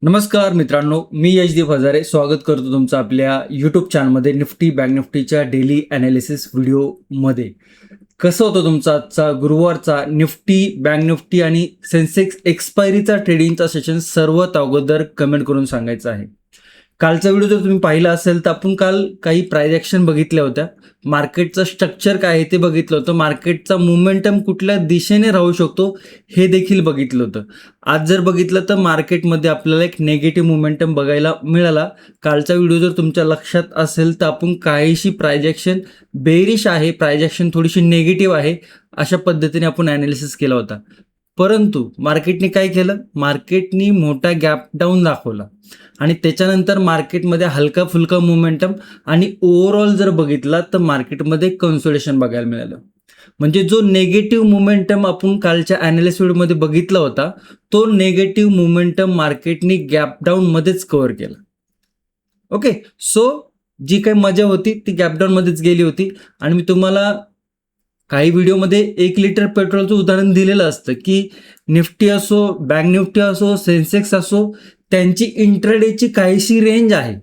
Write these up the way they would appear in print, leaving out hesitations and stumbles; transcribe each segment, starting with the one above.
नमस्कार मित्रांनो, मी यशदीप हजारे स्वागत करतो तुमचं आपल्या यूट्यूब चॅनलमध्ये निफ्टी बँक निफ्टीच्या डेली ॲनालिसिस व्हिडिओमध्ये. कसं होतं तुमचा आजचा गुरुवारचा निफ्टी बँक निफ्टी आणि सेन्सेक्स एक्सपायरीचा ट्रेडिंगचा सेशन सर्वात अगोदर कमेंट करून सांगायचं आहे. कालचा व्हिडिओ जर तुम्ही पाहिला असेल तर आपण काल काही प्राइस ॲक्शन बघितल्या होत्या. मार्केटचं स्ट्रक्चर काय आहे ते बघितलं होतं. मार्केटचा मोमेंटम कुठल्या दिशेने राहू शकतो हे देखील बघितलं होतं. आज जर बघितलं तर मार्केटमध्ये आपल्याला एक नेगेटिव्ह मोमेंटम बघायला मिळाला. कालचा व्हिडिओ जर तुमच्या लक्षात असेल तर आपण काहीशी प्राइस ॲक्शन बेरिश आहे, प्राइस ॲक्शन थोडीशी नेगेटिव्ह आहे, अशा पद्धतीने आपण ॲनालिसिस केला होता. परंतु मार्केटने काय केलं? मार्केटनी मोठा गॅप डाऊन दाखवला आणि त्याच्यानंतर मार्केटमध्ये हलका फुलका मोमेंटम आणि ओव्हरऑल जर बघितला तर मार्केटमध्ये कन्सोलिडेशन बघायला मिळालं. म्हणजे जो नेगेटिव्ह मोमेंटम आपण कालच्या ॲनालिसिस व्हिडिओमध्ये बघितला होता, तो नेगेटिव्ह मोमेंटम मार्केटनी गॅप डाऊनमध्येच कव्हर केला. ओके, सो जी काही मजा होती ती गॅप डाऊनमध्येच गेली होती. आणि मी तुम्हाला काही व्हिडिओमध्ये 1 लिटर पेट्रोलचं उदाहरण दिलेलं असतं की निफ्टी असो, बँक निफ्टी असो, सेन्सेक्स असो, त्यांची इंट्राडेची काहीशी रेंज आहे.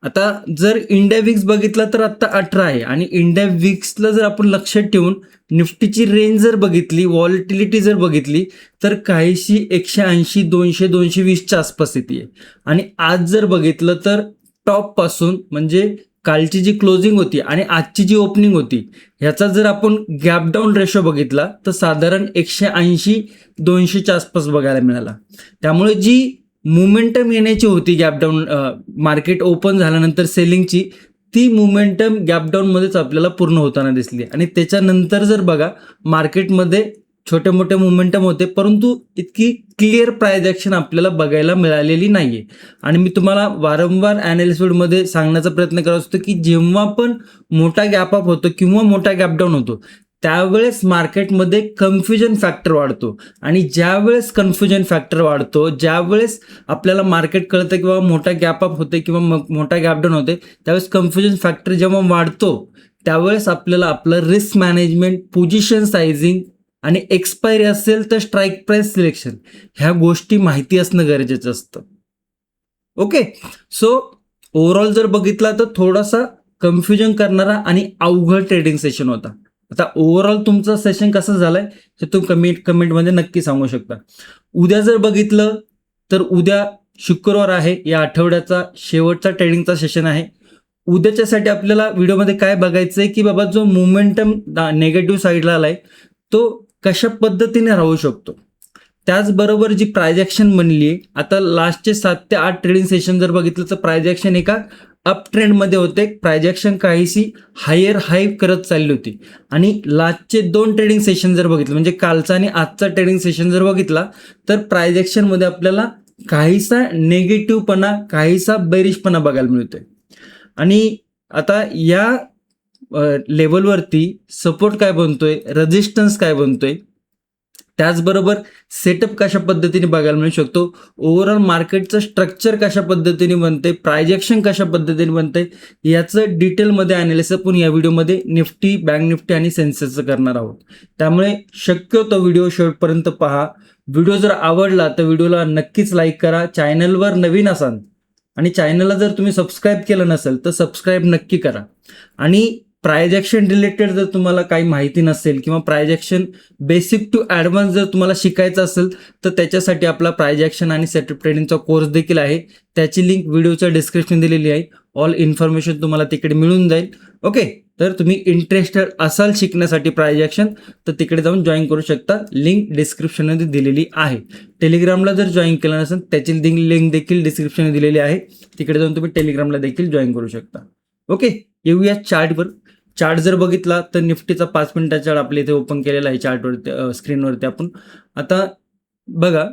आता जर इंडिया विक्स बघितला तर आत्ता 18 आहे आणि इंडिया विक्सला जर आपण लक्षात ठेवून निफ्टीची रेंज जर बघितली, व्हॉलेटिलिटी जर बघितली तर काहीशी 180, 200, 220च्या आसपास येते. आणि आज जर बघितलं तर टॉपपासून म्हणजे कालची जी क्लोजिंग होती आणि आजची जी ओपनिंग होती ह्याचा जर आपण गॅप डाऊन रेशो बघितला तर साधारण 180, 200च्या आसपास बघायला मिळाला. त्यामुळे जी मोमेंटम येण्याची होती गॅप डाऊन मार्केट ओपन झाल्यानंतर सेलिंगची, ती मोमेंटम गॅप डाऊनमध्येच आपल्याला पूर्ण होताना दिसली. आणि त्याच्यानंतर जर बघा मार्केटमध्ये छोटे मोठे मोमेंटम होते, परंतु इतकी क्लिअर प्राइस ॲक्शन आपल्याला बघायला मिळालेली नाही आहे. आणि मी तुम्हाला वारंवार ॲनालिसिस व्हिडिओमध्ये सांगण्याचा प्रयत्न करत असतो की जेव्हा पण मोठा गॅप अप होतो किंवा मोठा गॅप डाऊन होतो त्यावेळेस मार्केटमध्ये कन्फ्युजन फॅक्टर वाढतो. आणि ज्यावेळेस कन्फ्युजन फॅक्टर वाढतो, ज्यावेळेस आपल्याला मार्केट कळतं किंवा मोठा गॅप अप होते किंवा मोठा गॅप डाऊन होते, त्यावेळेस कन्फ्युजन फॅक्टर जेव्हा वाढतो त्यावेळेस आपल्याला आपलं रिस्क मॅनेजमेंट, पोझिशन सायझिंग आणि एक्सपायरी असेल तर स्ट्राईक प्राइस सिलेक्शन ह्या गोष्टी माहिती असणं गरजेचं असतं. ओके, सो ओव्हरऑल जर बघितला तर थोडासा कन्फ्युजन करणारा आणि अवघड ट्रेडिंग सेशन होता. आता ओव्हरऑल तुमचं सेशन कसं झालंय हे तुम्ही कमेंटमध्ये नक्की सांगू शकता. उद्या जर बघितलं तर उद्या शुक्रवार आहे, या आठवड्याचा शेवटचा ट्रेडिंगचा सेशन आहे. उद्याच्यासाठी आपल्याला व्हिडिओमध्ये काय बघायचं आहे की बाबा जो मोमेंटम नेगेटिव्ह साईडला आलाय तो कशा पद्धतीने राहू शकतो. त्याचबरोबर जी प्राइस ॲक्शन बनली आहे, आता लास्टचे 7 ते 8 ट्रेडिंग सेशन जर बघितलं तर प्राइस ॲक्शन एका अप ट्रेंडमध्ये होते. प्राइस ॲक्शन काहीशी हायर हाय करत चालली होती. आणि लास्टचे 2 ट्रेडिंग सेशन जर बघितलं म्हणजे कालचा आणि आजचा ट्रेडिंग सेशन जर बघितला तर प्राइस ॲक्शनमध्ये आपल्याला काहीसा नेगेटिव्हपणा, काहीसा बेरिशपणा बघायला मिळतोय. आणि आता या लेवलवरती सपोर्ट काय बनतोय, रेजिस्टन्स काय बनतोय, त्याचबरोबर सेटअप कशा पद्धतीने बघायला मिळू शकतो, ओव्हरऑल मार्केटचं स्ट्रक्चर कशा पद्धतीने बनते, प्राइस ॲक्शन कशा पद्धतीने बनते, याचं डिटेलमध्ये ॲनालिसिस आपण या व्हिडिओमध्ये निफ्टी, बँक निफ्टी आणि सेन्सेक्सचं करणार आहोत. त्यामुळे शक्यतो व्हिडिओ शेवटपर्यंत पहा. व्हिडिओ जर आवडला तर व्हिडिओला नक्कीच लाईक करा. चॅनलवर नवीन असाल आणि चॅनलला जर तुम्ही सबस्क्राईब केलं नसेल तर सबस्क्राईब नक्की करा. आणि प्राइस ॲक्शन रिलेटेड जर तुम्हाला काही माहिती नसेल किंवा price action basic to advance जर तुम्हाला शिकायचं असेल तर त्याच्यासाठी आपला प्राइस ॲक्शन आणि सेटअप ट्रेडिंगचा कोर्स देखील आहे. त्याची लिंक व्हिडिओच्या डिस्क्रिप्शन दिलेली आहे. ऑल इन्फॉर्मेशन तुम्हाला तिकडे मिळून जाईल. ओके, तर तुम्ही इंटरेस्टेड असाल शिकण्यासाठी प्राइस ॲक्शन तर तिकडे जाऊन जॉईन करू शकता. लिंक डिस्क्रिप्शनमध्ये दिलेली आहे. टेलिग्रामला जर जॉईन केलं नसेल त्याची लिंक देखील डिस्क्रिप्शनमध्ये दिलेली आहे. तिकडे जाऊन तुम्ही टेलिग्रामला देखील जॉईन करू शकता. ओके, येऊया चार्टवर. चार्ट जर बघितला तर निफ्टीचा 5 मिनिटाचा चार्ट आपल्या इथे ओपन केलेला आहे चार्टवरती, स्क्रीनवरती. आपण आता बघा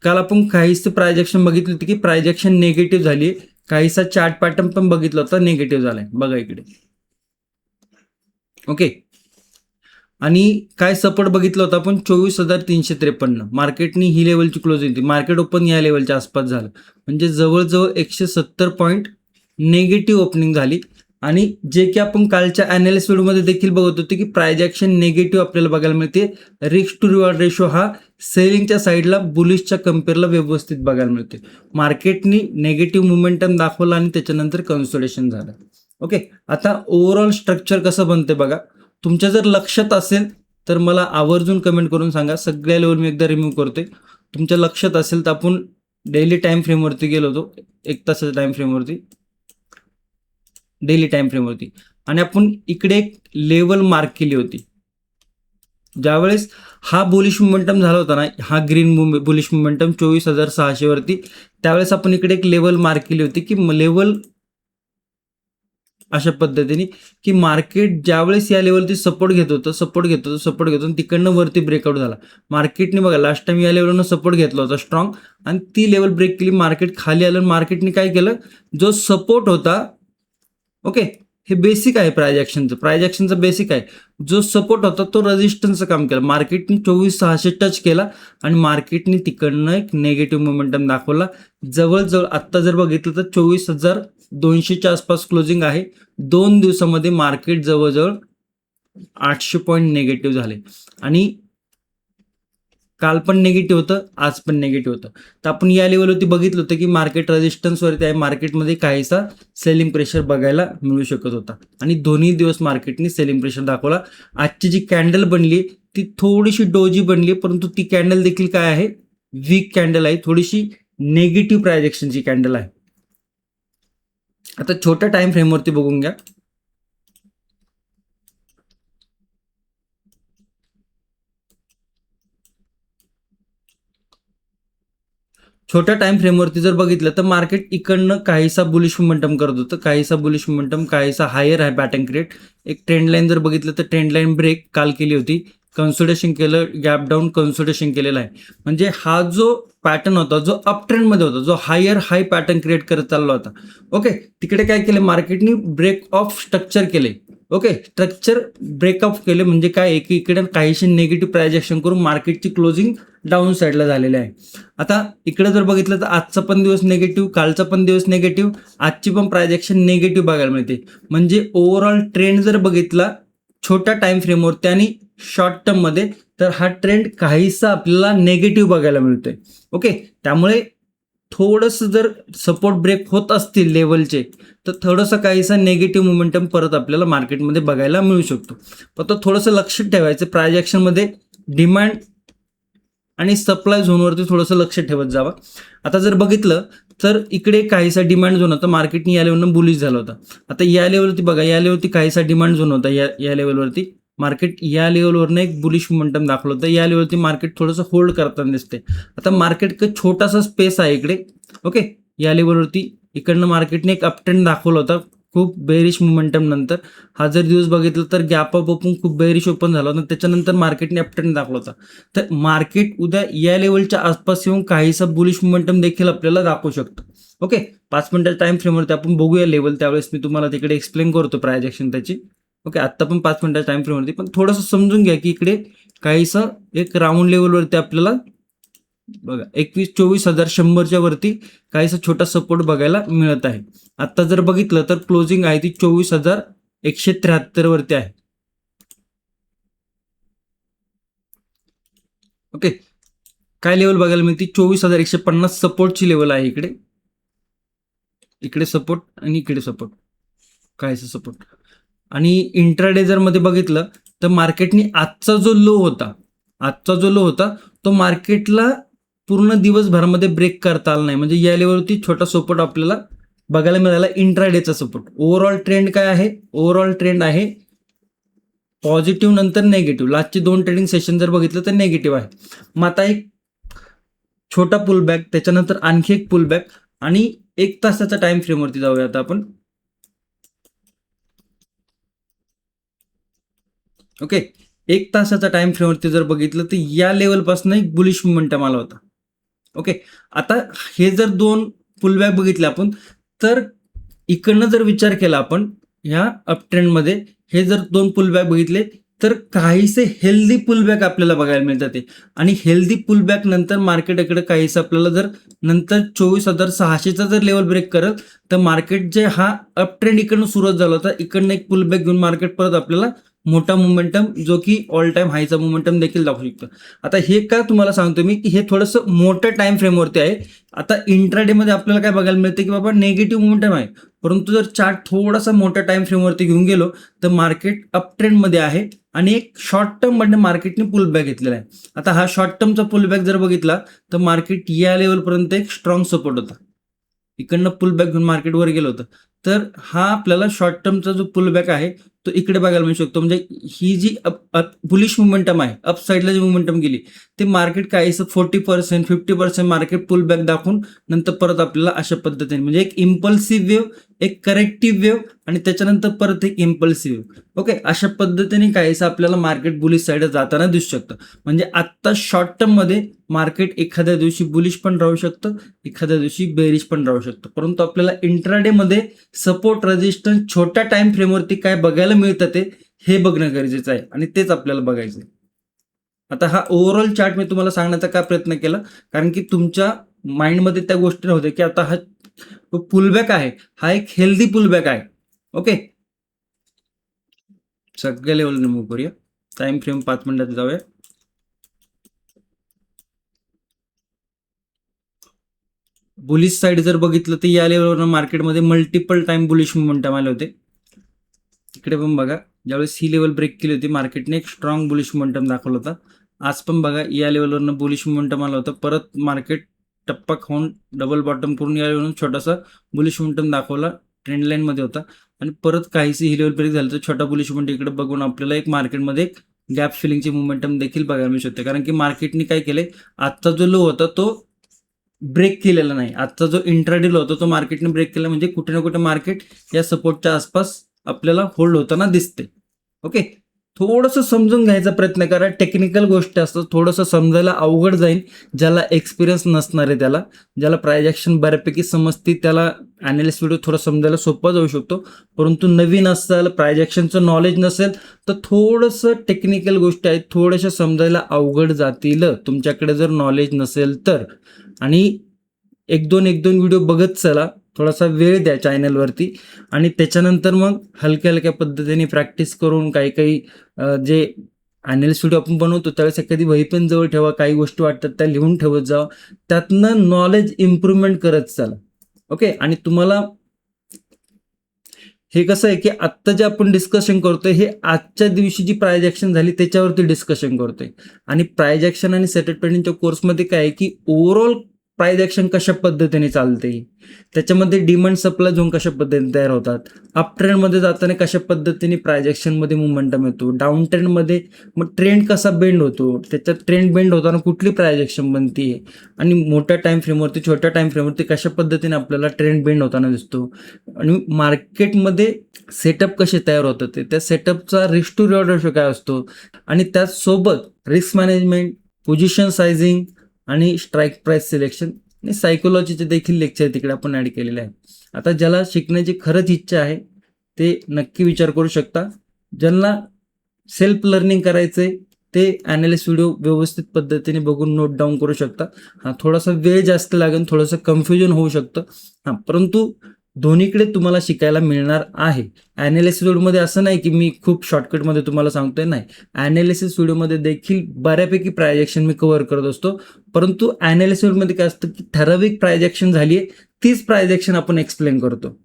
काल आपण काहीच प्राइस ॲक्शन बघितली होती की प्राइस ॲक्शन नेगेटिव्ह झाली. काहीसा चार्ट पॅटर्न पण बघितला होता, नेगेटिव्ह झालाय. बघा इकडे. ओके, आणि काय सपोर्ट बघितला होता आपण 24,353. मार्केटनी ही लेवलची क्लोजिंग होती. मार्केट ओपन या लेवलच्या आसपास झालं म्हणजे जवळजवळ 170 पॉईंट नेगेटिव्ह ओपनिंग झाली. आणि जे की आपण कालच्या अनालिसिस व्हिडिओमध्ये देखील बघत होतो की प्राइस ॲक्शन नेगेटिव्ह आपल्याला बघायला मिळते. रिस्क टू रिवॉर्ड रेशो हा सेलिंगच्या साईडला बुलिशच्या कम्पेअरला व्यवस्थित बघायला मिळते. मार्केटनी नेगेटिव्ह मोमेंटम दाखवला आणि त्याच्यानंतर कन्सोलिडेशन झालं. ओके, आता ओव्हरऑल स्ट्रक्चर कसं बनते बघा. तुमच्या जर लक्षात असेल तर मला आवर्जून कमेंट करून सांगा. सगळ्या लेवल मी एकदा रिमूव्ह करतोय. तुमच्या लक्षात असेल तर आपण डेली टाइम फ्रेमवरती गेलो होतो, 1 तासाच्या टाइम फ्रेमवरती, डेली टाइम फ्रेमवरती, आणि आपण इकडे एक लेवल मार्क केली होती. ज्यावेळेस हा बुलिश मोमेंटम झाला होता ना, हा ग्रीन बुलिश मोमेंटम 24,600 वरती, त्यावेळेस आपण इकडे एक लेवल मार्क केली होती की लेवल अशा पद्धतीने की मार्केट ज्यावेळेस या लेवलवरती सपोर्ट घेत होतं तिकडनं वरती ब्रेकआउट झाला. मार्केटने बघा लास्ट टाइम या लेवलवरनं सपोर्ट घेतला होता स्ट्रॉंग, आणि ती लेवल ब्रेक केली, मार्केट खाली आलं. मार्केटने काय केलं, जो सपोर्ट होता, ओके, हे बेसिक आहे प्राइस ॲक्शनचं बेसिक आहे. जो सपोर्ट होता तो रेजिस्टन्सचं काम केलं. मार्केटने 24,600 टच केला आणि मार्केटने तिकडनं एक नेगेटिव्ह मोमेंटम दाखवला. जवळजवळ आत्ता जर बघितलं तर 24,200च्या आसपास क्लोजिंग आहे. 2 दिवसामध्ये मार्केट जवळजवळ 800 पॉईंट नेगेटिव्ह झाले, आणि काल पण नेगेटिव्ह होतं, आज पण नेगेटिव्ह होतं. तर आपण या लेवलवरती बघितलं होतं की मार्केट रेजिस्टन्सवरती आहे. मार्केटमध्ये काहीसा सेलिंग प्रेशर बघायला मिळू शकत होता, आणि दोन्ही दिवस मार्केटने सेलिंग प्रेशर दाखवला. आजची जी कॅन्डल बनली ती थोडीशी डोजी बनली, परंतु ती कॅन्डल देखील काय आहे, वीक कॅन्डल आहे, थोडीशी नेगेटिव्ह प्राइस ॲक्शनची कॅन्डल आहे. आता छोट्या टाइम फ्रेमवरती बघून घ्या. छोट्या टाइम फ्रेमवरती जर बघितलं तर मार्केट इकडनं काहीसा बुलिश मोमेंटम करत होतं, काहीसा हायर आहे पॅटर्न क्रिएट. एक ट्रेंड लाईन जर बघितलं तर ट्रेंड लाईन ब्रेक काल केली होती, कन्सोलिडेशन केलं, गॅप डाऊन कन्सोलिडेशन केलेला आहे. म्हणजे हा जो पॅटर्न होता, जो अप ट्रेंडमध्ये होता, जो हाय पॅटर्न क्रिएट करत चालला होता, ओके, तिकडे काय केलं मार्केटनी, ब्रेक ऑफ स्ट्रक्चर केले. ओके, स्ट्रक्चर ब्रेकअप केले म्हणजे काय, इकडे काहीशी निगेटिव्ह प्राइस ॲक्शन करून मार्केटची क्लोजिंग डाऊन साईडला झालेली आहे. आता इकडे जर बघितलं तर आजचा पण दिवस निगेटिव्ह, कालचा पण दिवस निगेटिव्ह, आजची पण प्राइस ॲक्शन निगेटिव्ह बघायला मिळते. म्हणजे ओव्हरऑल ट्रेंड जर बघितला छोट्या टाइम फ्रेमवरती आणि शॉर्ट टर्ममध्ये, तर हा ट्रेंड काहीसा आपल्याला नेगेटिव्ह बघायला मिळतोय. ओके, त्यामुळे थोडंसं जर सपोर्ट ब्रेक होत असतील लेवलचे, तर थोडंसं काहीसा नेगेटिव्ह मोमेंटम परत आपल्याला मार्केटमध्ये बघायला मिळू शकतो. फक्त थोडंसं लक्षात ठेवायचं, प्राइस ॲक्शनमध्ये डिमांड आणि सप्लाय झोनवरती थोडंसं लक्ष ठेवत जावं. आता जर बघितलं तर इकडे काहीसा डिमांड झोन होता, मार्केटने या लेवलनं बुलिश झाला होता. आता या लेवलवरती बघा, या लेवलवरती काहीसा डिमांड झोन होता, या लेवलवरती मार्केट या लेवलवरनं एक बुलिश मोमेंटम दाखवलं होतं. या लेवलवरती मार्केट थोडंसं होल्ड करताना दिसते. आता मार्केट छोटासा स्पेस आहे इकडे, ओके, या लेवलवरती इकडनं मार्केटने एक अपट्रेंड दाखवला होता खूप बेरिश मोमेंटम नंतर. हा जर दिवस बघितलं तर गॅप अप ओपन खूप बेरिश ओपन झाला होता, त्याच्यानंतर मार्केटने अपट्रेंड दाखवला होता. तर मार्केट उद्या या लेवलच्या आसपास येऊन काहीसा बुलिश मोमेंटम देखील आपल्याला दाखवू शकतो. ओके, 5 मिनिटाच्या टाइम फ्रेमवरती आपण बघूया लेवल, त्यावेळेस मी तुम्हाला तिकडे एक्सप्लेन करतो प्राइस ॲक्शन त्याची. ओके, आत्ता पण 5 मिनिटाच्या टाइम फ्रेमवरती, पण थोडंसं समजून घ्या की इकडे काहीसं एक राऊंड लेवलवरती आपल्याला बघा 24,100च्या वरती काहीसा छोटा सपोर्ट बघायला मिळत आहे. आता जर बघितलं तर क्लोजिंग आहे ती 24,173 वरती आहे. ओके, काय लेवल बघायला मिळते, 24,150 सपोर्टची लेवल आहे. इकडे सपोर्ट आणि इकडे सपोर्ट, काहीसा सपोर्ट. आणि इंट्राडे जर मध्ये बघितलं तर मार्केटने आजचा जो लो होता तो मार्केटला पूर्ण दिवसभरामध्ये ब्रेक करता आला नाही. म्हणजे या लेवलवरती छोटा सपोर्ट आपल्याला बघायला मिळाला, इंट्राडेचा सपोर्ट. ओव्हरऑल ट्रेंड काय आहे, ओव्हरऑल ट्रेंड आहे पॉझिटिव्ह नंतर नेगेटिव्ह. लास्टचे 2 ट्रेडिंग सेशन जर बघितलं तर नेगेटिव्ह आहे. मग आता एक छोटा पुलबॅक, त्याच्यानंतर आणखी एक पुलबॅक, आणि 1 तासाच्या टाइम फ्रेमवरती जाऊया आता आपण. ओके, 1 तासाच्या टाइम फ्रेमवरती जर बघितलं तर या लेवलपासून एक बुलिश मोमेंटम आला होता. ओके, आता हे जर 2 पुलबॅक बघितले आपण, तर इकडनं जर विचार केला आपण ह्या अप ट्रेंडमध्ये, हे जर 2 पुलबॅक बघितले, तर काहीसे हेल्दी पुलबॅक आपल्याला बघायला मिळतात ते. आणि हेल्दी पुलबॅक नंतर मार्केटकडे काहीसं आपल्याला जर नंतर 24,600चा जर लेवल ब्रेक करत, तर मार्केट जे हा अप ट्रेंड इकडनं सुरुवात झाला होता, इकडनं एक पुलबॅक घेऊन मार्केट परत आपल्याला मोठा मोमेंटम जो की ऑल टाइम हायचा मोमेंटम देखील दाखवू शकतो. आता हे का तुम्हाला सांगतो मी की हे थोडंसं मोठं टाइम फ्रेमवरती आहे. आता इंट्राडे मध्ये आपल्याला काय बघायला मिळते की बाबा निगेटिव्ह मोमेंटम आहे, परंतु जर चार्ट थोडासा मोठ्या टाइम फ्रेमवरती घेऊन गेलो तर मार्केट अप ट्रेंडमध्ये आहे आणि एक शॉर्ट टर्म मध्ये मार्केटने पुलबॅक घेतलेला आहे. आता हा शॉर्ट टर्मचा पुलबॅक जर बघितला तर मार्केट या लेवलपर्यंत एक स्ट्रॉंग सपोर्ट होता, इकडनं पुलबॅक घेऊन मार्केट वर गेलं होतं. तर हा आपल्याला शॉर्ट टर्मचा जो पुलबॅक आहे तो इकडे बघायला मिळू शकतो. म्हणजे ही जी बुलिश मोमेंटम आहे, अप साईडला जी मोमेंटम गेली ते मार्केट काहीसं 40% 50% मार्केट पुलबॅक दाखवून नंतर परत आपल्याला अशा पद्धतीने म्हणजे एक इम्पल्सिव्ह वेव्ह, एक करेक्टिव्ह वेव्ह आणि त्याच्यानंतर परत एक इम्पल्सिव्ह वेव्ह, ओके, अशा पद्धतीने काहीसं आपल्याला मार्केट बुलिश साईड जाताना दिसू शकतं. म्हणजे आत्ता शॉर्ट टर्म मध्ये मार्केट एखाद्या दिवशी बुलिश पण राहू शकतं, एखाद्या दिवशी बेरिश पण राहू शकतं. परंतु आपल्याला इंट्राडे मध्ये सपोर्ट रेजिस्टन्स छोट्या टाइम फ्रेमवरती काय बघायला मिळतं ते हे बघणं गरजेचं आहे आणि तेच आपल्याला बघायचं आहे. आता हा ओव्हरऑल चार्ट मी तुम्हाला सांगण्याचा का प्रयत्न केला, कारण की तुमच्या माइंडमध्ये त्या गोष्टी नव्हत्या की आता हा पुलबॅक आहे, हा एक हेल्दी पुलबॅक आहे. ओके, सगळ्या लेवलने मूव्ह करूया. टाइम फ्रेम 5 मिनिटात जाऊया. बुलिश साईड जर बघितलं तर या लेवलवर मार्केटमध्ये मल्टिपल टाइम बुलिश मोमेंटम आले होते. इकडे पण बघा, ज्यावेळेस ही लेवल ब्रेक केली होती मार्केटने एक स्ट्रॉंग बुलिश मोमेंटम दाखवला होता. आज पण बघा या लेवलवरनं बुलिश मोमेंटम आला होता, परत मार्केट टप्पा खाऊन डबल बॉटम करून या लेवलवरून छोटासा बुलिश मोमेंटम दाखवला, ट्रेंड लाईन मध्ये होता आणि परत काहीशी ही लेवल ब्रेक झालं तर छोटा बुलिश मोमेंटम इकडे बघून आपल्याला एक मार्केटमध्ये एक गॅप फिलिंगची मोमेंटम देखील बघायला मिळू शकते. कारण की मार्केटने काय केले, आजचा जो लो होता तो ब्रेक केलेला नाही, आजचा जो इंट्राडे लो होता तो मार्केटने ब्रेक केला, म्हणजे कुठे ना कुठे मार्केट या सपोर्टच्या आसपास आपल्याला होल्ड होताना दिसते. ओके, थोडंसं समजून घ्यायचा प्रयत्न करा. टेक्निकल गोष्टी असतात, थोडंसं समजायला अवघड जाईल ज्याला एक्सपिरियन्स नसणार आहे त्याला. ज्याला प्रायजेक्शन बऱ्यापैकी समजते त्याला अनालिसिस व्हिडिओ थोडं समजायला सोपा जाऊ शकतो. परंतु नवीन असेल, प्रायजेक्शनचं नॉलेज नसेल तर थोडंसं टेक्निकल गोष्टी आहेत, थोड्याशा समजायला अवघड जातील तुमच्याकडे जर नॉलेज नसेल तर. आणि एक दोन व्हिडिओ बघत चला, थोडासा वेळ द्या चॅनलवरती आणि त्याच्यानंतर मग हलक्या हलक्या पद्धतीने प्रॅक्टिस करून काही जे अनालिसिस व्हिडिओ आपण बनवतो त्यावेळेस एखादी वही पण जवळ ठेवा, काही गोष्टी वाटतात त्या लिहून ठेवत जावा, त्यातनं नॉलेज इम्प्रूव्हमेंट करत चला. ओके, आणि तुम्हाला हे कसं आहे की आत्ता जे आपण डिस्कशन करतोय हे आजच्या दिवशी जी प्राइज ऍक्शन झाली त्याच्यावरती डिस्कशन करतोय. आणि प्राइज ऍक्शन आणि सेटल ट्रेडिंगच्या कोर्समध्ये काय आहे की ओव्हरऑल प्राइज ऍक्शन कशा पद्धतीने चालते, त्याच्यामध्ये डिमांड सप्लाय झोन कशा पद्धतीने तयार होतात, अप ट्रेंडमध्ये जाताना कशा पद्धतीने प्राइज ऍक्शनमध्ये मोमेंटम येतो, डाऊन ट्रेंडमध्ये मग ट्रेंड कसा बेंड होतो, त्याच्यात ट्रेंड बेंड होताना कुठली प्राइज ऍक्शन बनते, आणि मोठ्या टाइम फ्रेमवरती छोट्या टाइम फ्रेमवरती कशा पद्धतीने आपल्याला ट्रेंड बेंड होताना दिसतो, आणि मार्केटमध्ये सेटअप कसे तयार होतात ते, त्या सेटअपचा रिस्क टू रिवॉर्ड रेशो काय असतो, आणि त्याचसोबत रिस्क मॅनेजमेंट, पोझिशन सायझिंग आणि स्ट्राईक प्राइस सिलेक्शन आणि सायकोलॉजीचे देखील लेक्चर तिकडे आपण ऍड केलेले आहे. आता ज्याला शिकण्याची खरंच इच्छा आहे ते नक्की विचार करू शकता. ज्यांना सेल्फ लर्निंग करायचंय ते अनालिसिस व्हिडिओ व्यवस्थित पद्धतीने बघून नोट डाऊन करू शकता. हा थोडासा वेळ जास्त लागेल, थोडंसं कन्फ्युजन होऊ शकतं, हा, परंतु दोन्हीकडे तुम्हाला शिकायला मिळणार आहे. अनालिसिस व्हिडिओमध्ये असं नाही की मी खूप शॉर्टकटमध्ये तुम्हाला सांगतोय, नाही, अनालिसिस व्हिडिओमध्ये देखील बऱ्यापैकी प्रायजेक्शन मी कव्हर करत असतो. परंतु अनालिसिस व्हिडिओमध्ये काय असतं की ठराविक प्रायजेक्शन झाली आहे तीच प्रायजेक्शन आपण एक्सप्लेन करतो.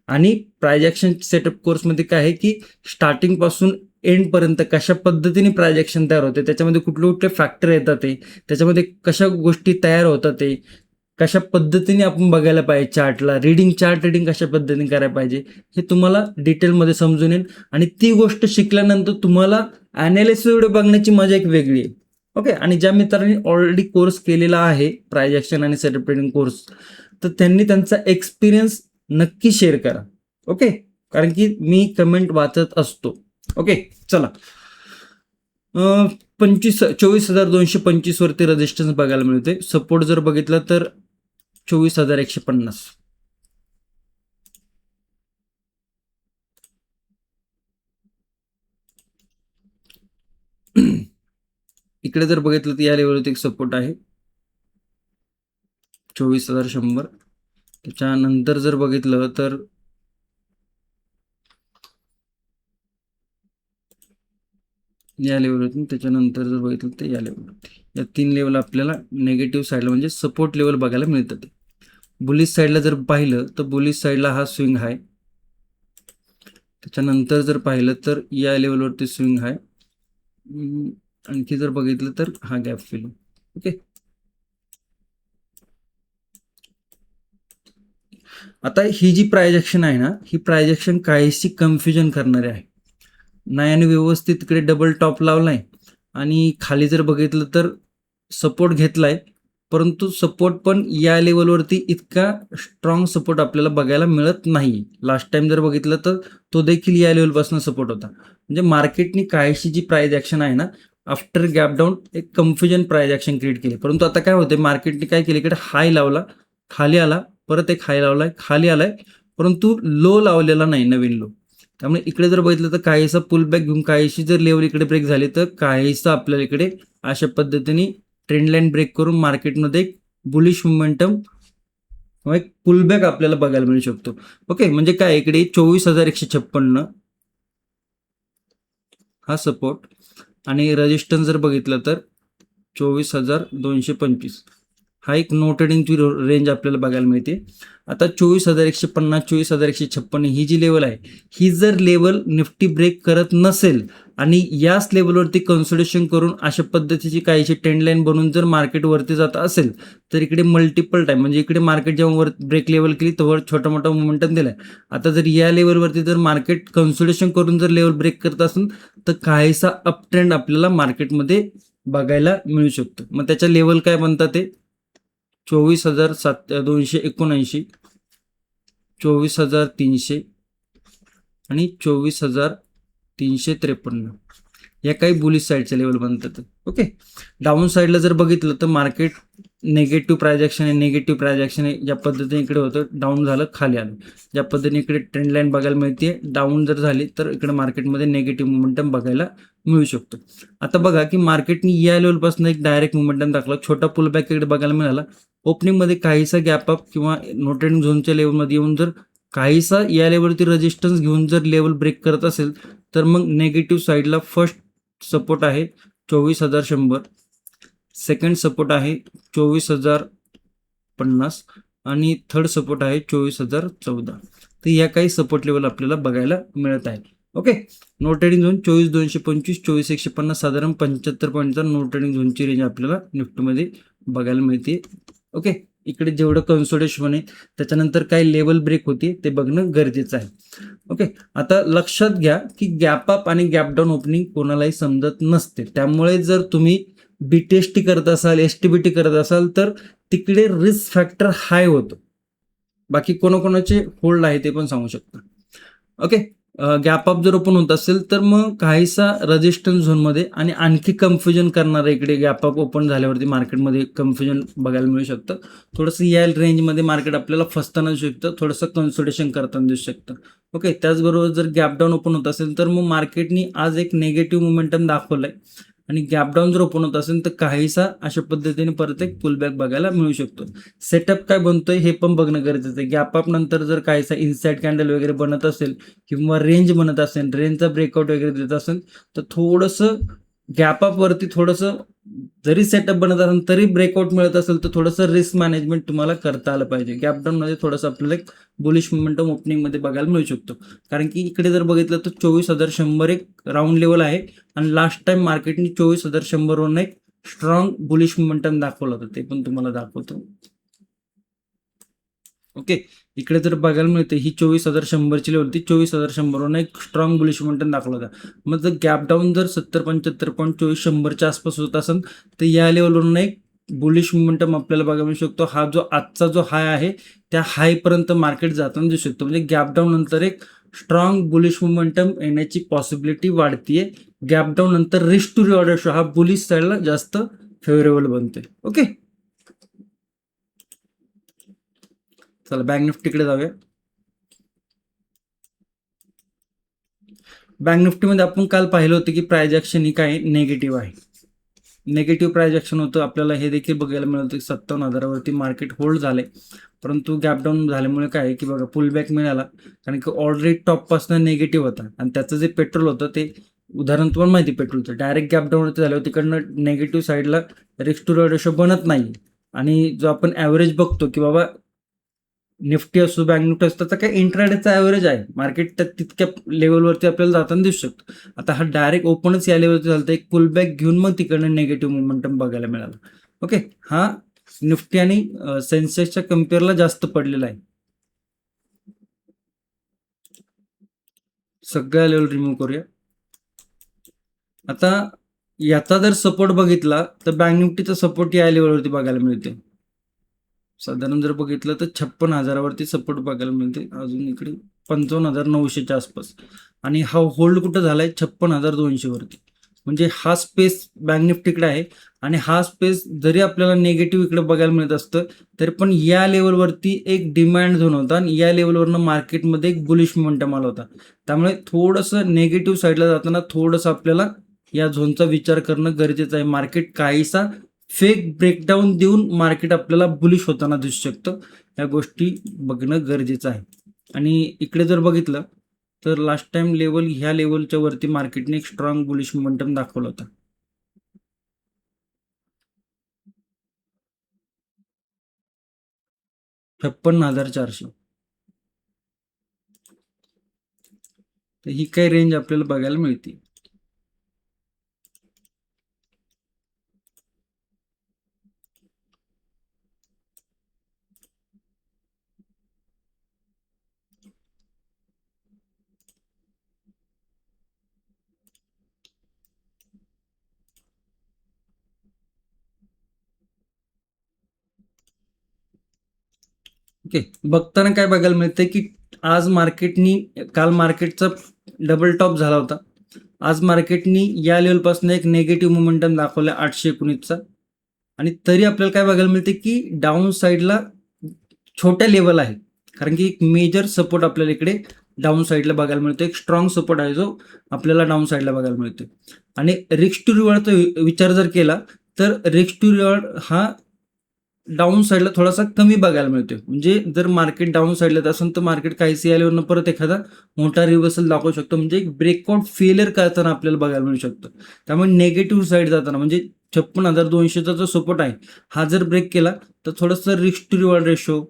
आणि प्रायजेक्शन सेटअप कोर्समध्ये काय आहे की स्टार्टिंग पासून एंड पर्यंत कशा पद्धतीने प्रायजेक्शन तयार होते, त्याच्यामध्ये कुठले कुठले फॅक्टर येतात ते, त्याच्यामध्ये कशा गोष्टी तयार होतात ते, कशा पद्धतीने आपण बघायला पाहिजे चार्टला, चार्ट रिडिंग कशा पद्धतीने करायला पाहिजे, हे तुम्हाला डिटेलमध्ये समजून येईल. आणि ती गोष्ट शिकल्यानंतर तुम्हाला अनालिसिस व्हिडिओ बघण्याची मजा एक वेगळी आहे. ओके, आणि ज्या मित्रांनी ऑलरेडी कोर्स केलेला आहे प्रायजेक्शन आणि सेटअप ट्रेडिंग कोर्स, तर त्यांनी त्यांचा एक्सपिरियन्स नक्की शेअर करा. ओके, कारण की मी कमेंट वाचत असतो. ओके, चला. 24,225 वरती रेजिस्टन्स बघायला मिळते. सपोर्ट जर बघितला तर 24,150. इकडे जर बघितलं तर या लेवलवरती एक सपोर्ट आहे 24,100. त्याच्यानंतर जर बघितलं तर या लेवलवरती, त्याच्यानंतर जर बघितलं तर या लेवलवरती, या 3 लेवल आपल्याला नेगेटिव्ह साईडला म्हणजे सपोर्ट लेवल बघायला मिळतात. बुलिश साईडला जर पाहिलं तर बुलिश साईडला हा स्विंग आहे. त्याच्यानंतर जर पाहिलं तर या लेवलवरती स्विंग आहे. आणखी जर बघितलं तर हा गॅप फिल. ओके, आता ही जी प्रायजेक्शन आहे ना, ही प्रायजेक्शन काहीशी कन्फ्युजन करणारी आहे. नायाने व्यवस्थित इकडे डबल टॉप लावलाय आणि खाली जर बघितलं तर सपोर्ट घेतलाय, परंतु सपोर्ट पण या लेवलवरती इतका स्ट्रॉंग सपोर्ट आपल्याला बघायला मिळत नाही. लास्ट टाइम जर बघितलं तर तो देखील या लेवलपासून सपोर्ट होता. म्हणजे मार्केटनी काहीशी जी प्राइस ॲक्शन आहे ना, आफ्टर गॅप डाऊन एक कन्फ्युजन प्राइस ॲक्शन क्रिएट केली. परंतु आता काय होते, मार्केटने काय केले, इकडे हाय लावला, खाली आला, परत एक हाय लावलाय, खाली आलाय, परंतु लो लावलेला नाही, नवीन लो. त्यामुळे इकडे जर बघितलं तर काहीसा पुल बॅक घेऊन काहीशी जर लेवल इकडे ब्रेक झाली तर काहीसा आपल्याला इकडे अशा पद्धतीने ट्रेंड लाईन ब्रेक करून मार्केटमध्ये एक बुलिश मोमेंटम किंवा एक पुलबॅक आपल्याला बघायला मिळू शकतो. ओके, म्हणजे काय, इकडे 24,156 हा सपोर्ट आणि रेजिस्टन्स जर बघितलं तर 24,225 हा एक नो ट्रेडिंगची रेंज आपल्याला बघायला मिळते. आता 24,150 24,156 ही जी लेवल आहे, ही जर लेवल निफ्टी ब्रेक करत नसेल आणि याच लेवलवरती कन्सोलिडेशन करून अशा पद्धतीची काहीशी ट्रेंड लाईन बनवून जर मार्केट वरती जात असेल तर इकडे मल्टिपल टाइम, म्हणजे इकडे मार्केट जेव्हा वर ब्रेक लेवल केली तेव्हा छोटा मोठा मोमेंटम दिलाय. आता जर या लेवलवरती जर मार्केट कन्सोलिडेशन करून जर लेवल ब्रेक करत असेल तर काहीसा अप ट्रेंड आपल्याला मार्केटमध्ये बघायला मिळू शकतो. मग त्याच्या लेवल काय बनतात ते 24,279, 24,300 आणि 24,353 या काही बुलिश साईडच्या लेवल बनतात. ओके, डाऊन साईडला जर बघितलं तर मार्केट नेगेटिव्ह प्रायजेक्शन आहे, नेगेटिव्ह प्रायजेक्शन आहे, ज्या पद्धतीने इकडे होतं डाऊन झालं, खाली आलं, ज्या पद्धतीने इकडे ट्रेंड लाईन बघायला मिळते, डाऊन जर झाली तर इकडे मार्केटमध्ये नेगेटिव्ह मोमेंटम बघायला मिळू शकतो. आता बघा की मार्केटने या लेवलपासून एक डायरेक्ट मोमेंटम दाखवला, छोटा पुलबॅक इकडे बघायला मिळाला, ओपनिंगमध्ये काहीसा गॅप अप किंवा नो ट्रेडिंग झोनच्या लेवलमध्ये येऊन जर काहीसा या लेवलवरती रेजिस्टन्स घेऊन जर लेवल ब्रेक करत असेल तर मग नेगेटिव्ह साईडला फर्स्ट सपोर्ट आहे 24,100, सेकंड सपोर्ट आहे 24,050 आणि थर्ड सपोर्ट आहे 24,014. तर या काही सपोर्ट लेवल आपल्याला बघायला मिळत आहे. ओके, नो ट्रेडिंग झोन 24,225 24,150 साधारण 75 पॉईंटचा नो ट्रेडिंग झोनची रेंज आपल्याला निफ्टीमध्ये बघायला मिळते. ओके, इकडे जेवढं कन्सोलिडेशन आहे त्याच्यानंतर काय लेवल ब्रेक होते ते बघणं गरजेचं आहे. ओके, आता लक्षात घ्या की गॅप अप आणि गॅप डाऊन ओपनिंग कोणालाही समजत नसते. त्यामुळे जर तुम्ही बीटीएसटी करत असाल, एसटीबीटी करत असाल तर तिकडे रिस्क फॅक्टर हाय होतो. बाकी कोणाकोणाचे होल्ड आहे ते पण सांगू शकता. ओके, गॅप अप जर ओपन होत असेल तर मग काहीसा रेजिस्टन्स झोनमध्ये आणि आणखी कन्फ्युजन करणार इकडे गॅप अप ओपन झाल्यावरती मार्केटमध्ये कन्फ्युजन बघायला मिळू शकतं. थोडंसं या रेंजमध्ये मार्केट आपल्याला फसताना दिसू शकतं, थोडंसं कन्सोलिडेशन करताना दिसू शकतं. ओके, त्याचबरोबर जर गॅप डाऊन ओपन होत असेल तर मग मार्केटनी आज एक नेगेटिव्ह मोमेंटम दाखवलाय आणि गॅप डाऊन जर ओपन होत असेल तर काहीसा अशा पद्धतीने परत एक पुलबॅक बघायला मिळू शकतो. सेटअप काय बनतोय हे पण बघणं गरजेचं आहे. गॅप अप नंतर जर काहीसा इनसाइड कॅन्डल वगैरे बनत असेल किंवा रेंज बनत असेल, रेंजचा ब्रेकआउट वगैरे देत असेल तर थोडंसं गॅप अप वरती थोडंसं जरी सेटअप बनत असेल तरी ब्रेकआउट मिळत असेल तर थोडंसं रिस्क मॅनेजमेंट तुम्हाला करता आलं पाहिजे. गॅप डाऊन मध्ये थोडंसं आपल्याला एक बुलिश मोमेंटम ओपनिंग मध्ये बघायला मिळू शकतो. कारण की इकडे जर बघितलं तर 24,100 एक राऊंड लेवल आहे आणि लास्ट टाइम मार्केटने 24,100 वरून एक स्ट्रॉंग बुलिश मोमेंटम दाखवलं होतं, ते पण तुम्हाला दाखवतो. ओके, इकडे जर बघायला मिळते ही 24,100 ची लेवल होती, 24,100 वरून एक स्ट्रॉंग बुलिश मोमेंटम दाखवला होता. मग जर गॅप डाऊन जर 70-75.2400 आसपास होत असेल तर या लेवलवरून एक बुलिश मोमेंटम आपल्याला बघायला मिळू शकतो. हा जो आजचा जो हाय आहे त्या हाय पर्यंत मार्केट जाताना दिसू शकतो. म्हणजे गॅप डाऊन नंतर एक स्ट्रॉंग बुलिश मोमेंटम येण्याची पॉसिबिलिटी वाढतीये. गॅप डाऊन नंतर रिस्क टू रिवॉर्ड रेशो हा बुलिश साईडला जास्त फेवरेबल बनतोय. ओके, चला बँक निफ्टीकडे जाऊया. बँक निफ्टीमध्ये आपण काल पाहिलं होतं की प्राइस ॲक्शन ही काय निगेटिव्ह आहे. निगेटिव्ह प्राइस ॲक्शन होतं. आपल्याला हे देखील बघायला मिळतं की 57,000वरती मार्केट होल्ड झाले, परंतु गॅप डाऊन झाल्यामुळे काय आहे की बघा पुलबॅक मिळाला, कारण की ऑलरेडी टॉपपासून निगेटिव्ह होता आणि त्याचं जे पेट्रोल होतं ते उदाहरण तुम्हाला माहिती पेट्रोलचं डायरेक्ट गॅप डाऊन झाल्यावर तिकडनं नेगेटिव्ह साईडला रिस्क टू रिवॉर्ड रेशो बनत नाही. आणि जो आपण ॲव्हरेज बघतो की बाबा निफ्टी असो बँक निफ्टी असो त्याचा काय इंट्राडेचा ॲव्हरेज आहे, मार्केट त्या तितक्या लेवलवरती आपल्याला जाताना दिसू शकतो. आता हा डायरेक्ट ओपनच या लेवलवरती झालं, एक पुलबॅक घेऊन मग तिकडनं निगेटिव्ह मोमेंटम बघायला मिळाला. ओके, हा निफ्टी आणि सेन्सेक्सच्या कम्पेअरला जास्त पडलेला आहे. सगळ्या लेवल रिमूव्ह करूया. आता याचा जर सपोर्ट बघितला तर बँक निफ्टीचा सपोर्ट या लेवलवरती बघायला मिळते. साधारण जर बघितलं तर 56,000वरती सपोर्ट बघायला मिळते, अजून इकडे 55,900च्या आसपास. आणि हा होल्ड कुठं झालाय 56,200वरती. म्हणजे हा स्पेस बँक निफ्टीकडे आहे आणि हा स्पेस जरी आपल्याला नेगेटिव्ह इकडे बघायला मिळत असतं तरी पण या लेवलवरती एक डिमांड झोन होता आणि या लेवलवरनं मार्केटमध्ये एक बुलिश मोमेंटम आला होता. त्यामुळे थोडंसं नेगेटिव्ह साईडला जाताना थोडंसं आपल्याला या झोनचा विचार करणं गरजेचं आहे. मार्केट काहीसा फेक ब्रेकडाऊन देऊन मार्केट आपल्याला बुलिश होताना दिसू शकतं, या गोष्टी बघणं गरजेचं आहे. आणि इकडे जर बघितलं तर लास्ट टाइम लेवल ह्या लेवलच्या वरती मार्केटने एक स्ट्रॉंग बुलिश मोमेंटम दाखवला होता. $56,400. तर ही काही रेंज आपल्याला बघायला मिळते. ओके, बघताना काय बघायला मिळतंय की आज मार्केटनी काल मार्केटचा डबल टॉप झाला होता. आज मार्केटनी या लेवलपासून एक निगेटिव्ह मोमेंटम दाखवला 819चा आणि तरी आपल्याला काय बघायला मिळते की डाऊन साईडला छोट्या लेवल आहे, कारण की एक मेजर सपोर्ट आपल्याला इकडे डाऊन साईडला बघायला मिळतो. एक स्ट्रॉंग सपोर्ट आहे जो आपल्याला डाऊन साईडला बघायला मिळतो. आणि रिस्क टू रिवॉर्डचा विचार जर केला तर रिस्क टू रिवॉर्ड हा डाऊन साईडला थोडासा कमी बघायला मिळतोय. म्हणजे जर मार्केट डाऊन साईडला असेल तर मार्केट काहीच याल्यावरनं परत एखादा मोठा रिव्हर्सल दाखवू शकतो, म्हणजे एक ब्रेकआउट फेलियर करताना आपल्याला बघायला मिळू शकतं. त्यामुळे नेगेटिव्ह साईड जाताना म्हणजे 56,200चा जो सपोर्ट आहे हा जर ब्रेक केला तर थोडंसं risk to reward ratio,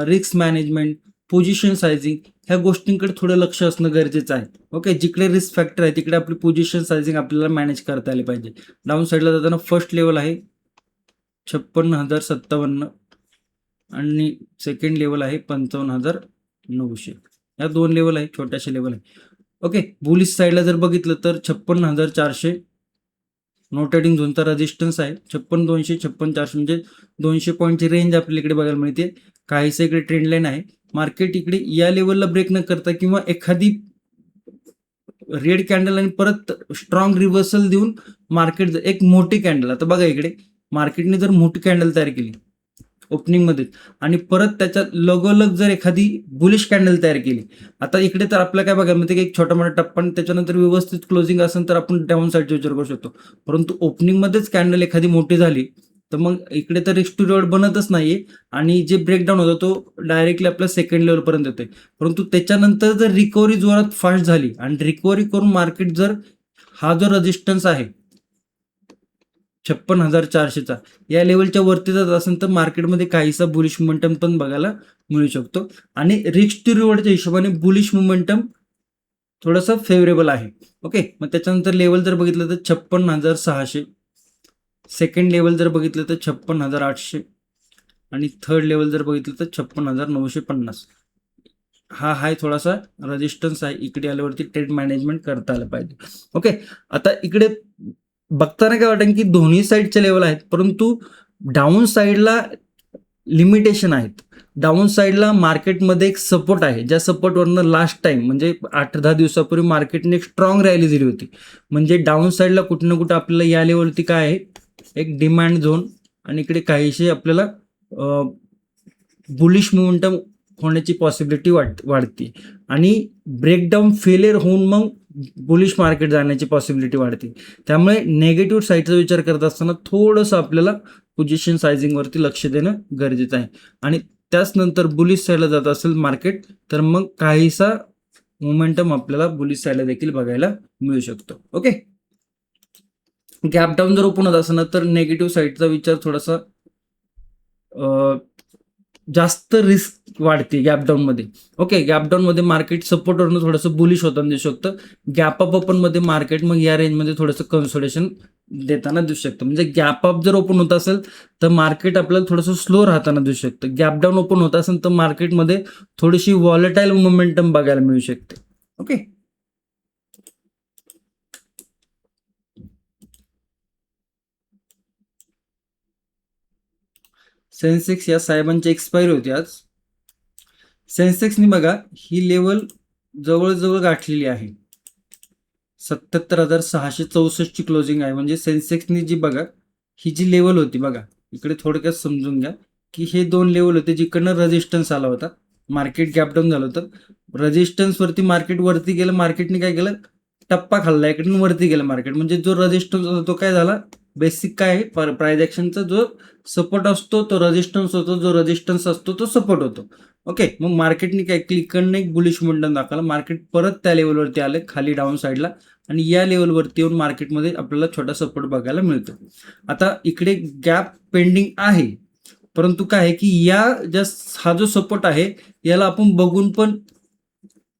risk management, position sizing ह्या गोष्टींकडे थोडं लक्ष असणं गरजेचं आहे. ओके, जिकडे रिस्क फॅक्टर आहे तिकडे आपली पोझिशन सायझिंग आपल्याला मॅनेज करता आली पाहिजे. डाऊन साईडला जाताना फर्स्ट लेवल आहे 56,057 आणि सेकंड लेवल आहे 55,900. या दोन लेवल आहे, छोट्याशा लेवल आहे. ओके, बुलिश साईडला जर बघितलं तर 56,400 नो ट्रेडिंग झोनचा रेजिस्टन्स आहे. 56,200 56,400 म्हणजे 200 पॉईंटची रेंज आपल्याला इकडे बघायला मिळते. काहीसं इकडे ट्रेंड लाईन आहे. मार्केट इकडे या लेवलला ब्रेक न करता किंवा एखादी रेड कॅन्डल आणि परत स्ट्रॉंग रिव्हर्सल देऊन मार्केट एक मोठी कॅन्डल, आता बघा इकडे मार्केटने जर मोठी कॅन्डल तयार केली ओपनिंगमध्ये आणि परत त्याच्या लगोलग जर एखादी बुलिश कॅन्डल तयार केली, आता इकडे तर आपल्याला काय बघायला मिळते की एक छोटा मोठा टप्पा आणि त्याच्यानंतर व्यवस्थित क्लोजिंग असेल तर आपण डाऊन साईडचा विचार करू शकतो. परंतु ओपनिंगमध्येच कॅन्डल एखादी मोठी झाली तर मग इकडे तर रिस्क टू रिवॉर्ड बनतच नाहीये आणि जे ब्रेकडाऊन होतो तो डायरेक्टली आपल्या सेकंड लेवलपर्यंत येतोय. परंतु त्याच्यानंतर जर रिकव्हरी जोरात फास्ट झाली आणि रिकव्हरी करून मार्केट जर हा जो रेजिस्टन्स आहे 56,400चा या लेवलच्या वरती जात असेल तर मार्केटमध्ये काहीसा बुलिश मोमेंटम पण बघायला मिळू शकतो आणि रिस्क टू रिवॉर्डच्या हिशोबाने बुलिश मोमेंटम थोडंसं फेवरेबल आहे. ओके, मग त्याच्यानंतर लेवल जर बघितलं तर 56,600, सेकंड लेवल जर बघितलं तर 56,800 आणि थर्ड लेवल जर बघितलं तर 56,950. हा हाय थोडासा रेजिस्टन्स आहे, इकडे आल्यावरती ट्रेड मॅनेजमेंट करता आलं पाहिजे. ओके, आता इकडे बघताना काय वाटेल की दोन्ही साईडचे लेवल आहेत, परंतु डाऊन साईडला लिमिटेशन आहेत. डाऊन साईडला मार्केटमध्ये एक सपोर्ट आहे, ज्या सपोर्टवरनं लास्ट टाइम म्हणजे 8-10 दिवसापूर्वी मार्केटने एक स्ट्रॉंग रॅली दिली होती. म्हणजे डाऊन साईडला कुठं ना कुठं आपल्याला या लेवलवरती काय आहे एक डिमांड झोन आणि इकडे काहीशी आपल्याला बुलिश मोमेंटम होण्याची पॉसिबिलिटी वाढते आणि ब्रेकडाऊन फेलियर होऊन मग बुलिश मार्केट जाण्याची पॉसिबिलिटी वाढते. त्यामुळे नेगेटिव्ह साईडचा विचार करत असताना थोडंसं आपल्याला पोझिशन सायझिंगवरती लक्ष देणं गरजेचं आहे. आणि त्याच नंतर बुलिश साईडला जात असेल मार्केट तर मग काहीसा मोमेंटम आपल्याला बुलिश साईडला देखील बघायला मिळू शकतो. ओके, गॅप डाऊन जर ओपन होत असेल ना तर नेगेटिव्ह साईडचा विचार थोडासा जास्त रिस्क वाढते गॅप डाऊन मध्ये. ओके, गॅप डाऊन मध्ये मार्केट सपोर्टवरनं थोडंसं बुलिश होताना दिसू शकतं. गॅप अप ओपन मध्ये मार्केट मग या रेंजमध्ये थोडंसं कन्सोलेशन देताना दिसू शकतं. म्हणजे गॅप अप जर ओपन होत असेल तर मार्केट आपल्याला थोडंसं स्लो राहताना दिसू शकतं. गॅप डाऊन ओपन होत असेल तर मार्केटमध्ये थोडीशी व्हॉलेटाईल मोमेंटम बघायला मिळू शकते. ओके, सेन्सेक्स या साहेबांची एक्सपायरी होती आज. सेन्सेक्सनी बघा ही लेवल जवळजवळ गाठलेली आहे. 77,664 ची क्लोजिंग आहे. म्हणजे सेन्सेक्सनी जी बघा ही जी लेवल होती बघा, इकडे थोडक्यात समजून घ्या की हे दोन लेवल होते जिकडनं रेजिस्टन्स आला होता. मार्केट गॅप डाऊन झालं होतं, रेजिस्टन्स वरती मार्केट वरती गेलं. मार्केटने काय केलं, टप्पा खाल्ला, इकडून वरती गेलं मार्केट. म्हणजे जो रेजिस्टन्स होता तो काय झाला, बेसिक काय आहे प्राइस ऍक्शनचा जो सपोर्ट असतो तो रेजिस्टन्स होतो, जो रेजिस्टन्स असतो तो सपोर्ट होतो. ओके, मग मार्केटने काय केलं, इकडनं एक बुलिश मोमेंटम दाखवला. मार्केट परत त्या लेवलवरती आलं खाली डाऊन साईडला आणि या लेवलवरती येऊन मार्केटमध्ये आपल्याला छोटा सपोर्ट बघायला मिळतो. आता इकडे गॅप पेंडिंग आहे, परंतु काय आहे की या हा जो सपोर्ट आहे याला आपण बघून पण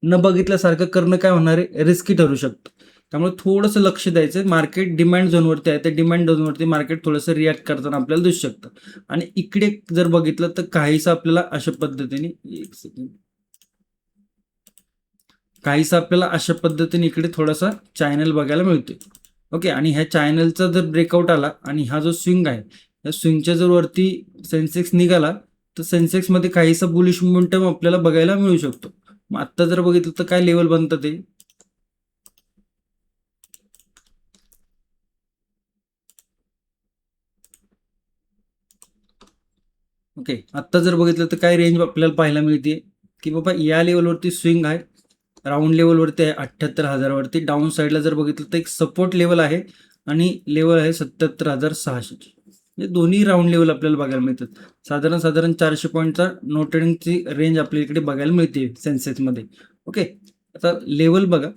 न बघितल्यासारखं करणं काय होणार आहे, रिस्की ठरू शकतं. त्यामुळे थोडंसं लक्ष द्यायचं. मार्केट डिमांड झोनवरती आहे, त्या डिमांड झोनवरती मार्केट थोडंसं रिॲक्ट करताना आपल्याला दिसू शकतं. आणि इकडे जर बघितलं तर काहीसं आपल्याला अशा पद्धतीने अशा पद्धतीने इकडे थोडासा चॅनल बघायला मिळते. ओके, आणि ह्या चॅनलचा जर ब्रेकआउट आला आणि हा जो स्विंग आहे या स्विंगच्या जर वरती सेन्सेक्स निघाला तर सेन्सेक्समध्ये काहीसा बुलिश मोमेंटम आपल्याला बघायला मिळू शकतो. मग आत्ता जर बघितलं तर काय लेवल बनतं ते, ओके, आत्ता जर बघितलं तर काय रेंज आपल्याला पाहायला मिळते की बाबा या लेवलवरती स्विंग आहे, राऊंड लेवलवरती आहे 78,000 डाऊन साईडला जर बघितलं तर एक सपोर्ट लेवल आहे आणि लेवल आहे 77,600. म्हणजे दोन्ही राऊंड लेवल आपल्याला बघायला मिळतात. साधारण 400 पॉईंटचा नो ट्रेडिंगची रेंज आपल्या इकडे बघायला मिळते सेन्सेक्समध्ये. ओके, आता लेवल बघा,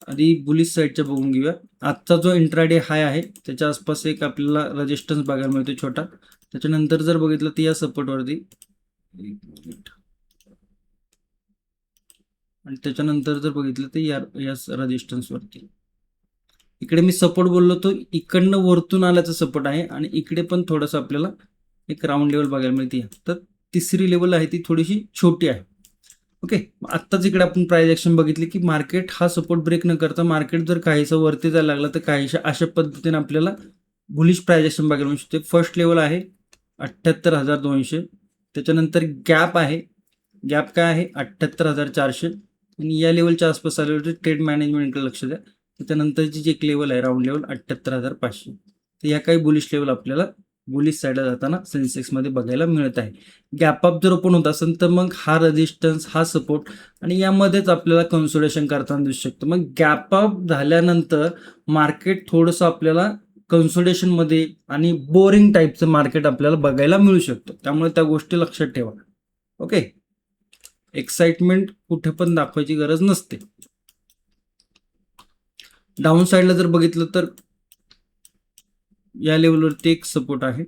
आधी बुलिश साईडच्या बघून घेऊया. आजचा जो इंट्राडे हाय आहे त्याच्या आसपास एक आपल्याला रेजिस्टन्स बघायला मिळतो छोटा. त्याच्यानंतर जर बघितलं तर या सपोर्टवरती आणि त्याच्यानंतर जर बघितलं तर या रेजिस्टन्सवरती, इकडे मी सपोर्ट बोललो तो इकडनं वरतून आल्याचा सपोर्ट आहे आणि इकडे पण थोडंसं आपल्याला एक राऊंड लेवल बघायला मिळते. तर तिसरी लेवल आहे ती थोडीशी छोटी आहे. ओके, आत्ताच इकडे आपण प्राइस ऍक्शन बघितली की मार्केट हा सपोर्ट ब्रेक न करता मार्केट जर काहीसा वरती जायला लागला तर काहीशा अशा पद्धतीने आपल्याला बुलिश प्राइस ऍक्शन बघायला मिळू शकते. फर्स्ट लेवल आहे 78,200, त्याच्यानंतर गॅप आहे, गॅप काय आहे 78,400 आणि या लेवलच्या आसपास आल्यावरती ट्रेड मॅनेजमेंटकडे लक्ष द्या. त्याच्यानंतरची जी एक लेवल आहे राऊंड लेवल 78,500. तर या काही बुलिश लेवल आपल्याला बुलिश साईडला जाताना सेन्सेक्समध्ये बघायला मिळत आहे. गॅप अप जर ओपन होत असेल तर मग हा रेजिस्टन्स, हा सपोर्ट आणि यामध्येच आपल्याला कन्सोलेशन करताना दिसू शकतं. मग गॅप अप झाल्यानंतर मार्केट थोडंसं आपल्याला कन्सोलेशनमध्ये आणि बोरिंग टाईपचं मार्केट आपल्याला बघायला मिळू शकतं. त्यामुळे त्या गोष्टी लक्षात ठेवा. ओके, एक्साइटमेंट कुठे पण दाखवायची गरज नसते. डाऊन साईडला जर बघितलं तर या लेवलवरती एक सपोर्ट आहे,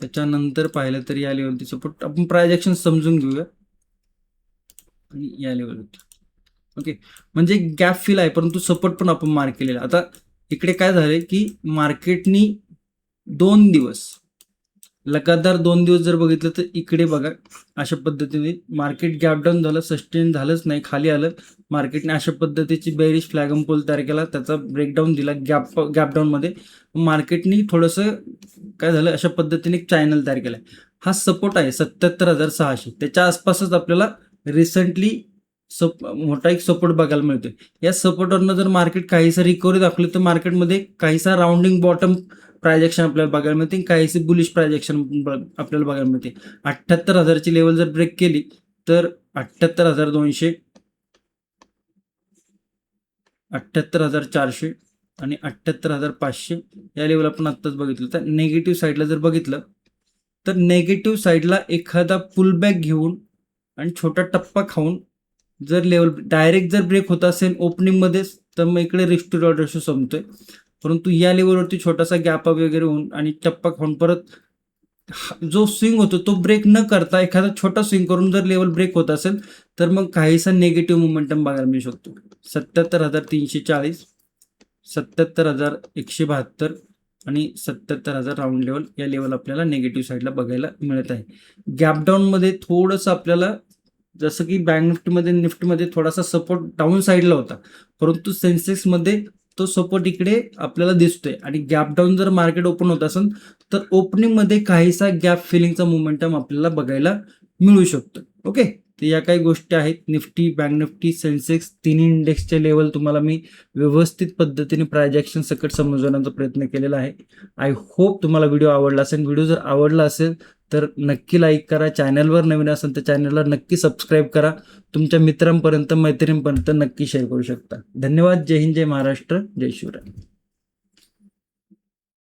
त्याच्यानंतर पाहिलं तर या लेवलवरती सपोर्ट. आपण प्राइस ऍक्शन समजून घेऊया आणि या लेवलवरती. ओके, म्हणजे गॅप फिल आहे परंतु सपोर्ट पण आपण मार्क केलेला. आता इकडे काय झालंय की मार्केटनी 2 दिवस लगातार 2 दिवस जर बघितलं तर इकडे बघा अशा पद्धतीने मार्केट गॅप डाऊन झालं, सस्टेन झालंच नाही, खाली आलं. मार्केटने अशा पद्धतीची बेरिश फ्लॅगम पोल तयार केला, त्याचा ब्रेकडाऊन दिला गॅप डाऊनमध्ये. मार्केटनी थोडंसं काय झालं, अशा पद्धतीने एक चॅनल तयार केलाय. हा सपोर्ट आहे 77,600, त्याच्या आसपासच आपल्याला रिसेंटली मोठा एक सपोर्ट बघायला मिळतोय. या सपोर्टवरनं जर मार्केट काहीसा रिकव्हरी दाखवली तर मार्केटमध्ये काहीसा राऊंडिंग बॉटम प्राइस ऍक्शन आपल्याला बघायला मिळते, काहीशी बुलिश प्राइस ऍक्शन आपल्याला बघायला मिळते. 78,000ची लेवल जर ब्रेक केली तर 78,200 78,400 आणि 78,500 या लेवल आपण आत्ताच बघितलं. तर नेगेटिव्ह साईडला जर बघितलं तर नेगेटिव्ह साईडला एखादा पुलबॅक घेऊन आणि छोटा टप्पा खाऊन जर लेवल डायरेक्ट जर ब्रेक होत असेल ओपनिंगमध्येच तर मग इकडे रिस्क टू रिवॉर्ड रेशो संपतोय. परंतु या लेवलवरती छोटासा गॅप वगैरे होऊन आणि टप्पा खाऊन परत जो स्विंग होतो तो ब्रेक न करता एखादा छोटा स्विंग करून जर लेवल ब्रेक होत असेल तर मग काहीसा निगेटिव्ह मोमेंटम बघायला मिळू शकतो. 77,340, 77,172 आणि 77,000 राऊंड लेवल या लेवल आपल्याला निगेटिव्ह साईडला बघायला मिळत आहे. गॅपडाऊनमध्ये थोडंसं आपल्याला जसं की बँक निफ्टीमध्ये थोडासा सपोर्ट डाऊन साईडला होता, परंतु सेन्सेक्समध्ये तो सपोर्ट इकडे आपल्याला दिसतोय आणि गॅप डाऊन जर मार्केट ओपन होत असेल तर ओपनिंगमध्ये काहीसा गॅप फिलिंगचा मोमेंटम आपल्याला बघायला मिळू शकतो. ओके, तर या काही गोष्टी आहेत. निफ्टी, बँक निफ्टी, सेन्सेक्स तिन्ही इंडेक्सचे लेवल तुम्हाला मी व्यवस्थित पद्धतीने प्रायजेक्शन सकट समजवण्याचा प्रयत्न केलेला आहे. आय होप तुम्हाला व्हिडिओ आवडला असेल. व्हिडिओ जर आवडला असेल तर नक्की लाईक करा. चॅनलवर नवीन असेल तर चॅनलला नक्की सबस्क्राईब करा. तुमच्या मित्रांपर्यंत मैत्रिणींपर्यंत नक्की शेअर करू शकता. धन्यवाद. जय हिंद, जय महाराष्ट्र, जय शिवराय.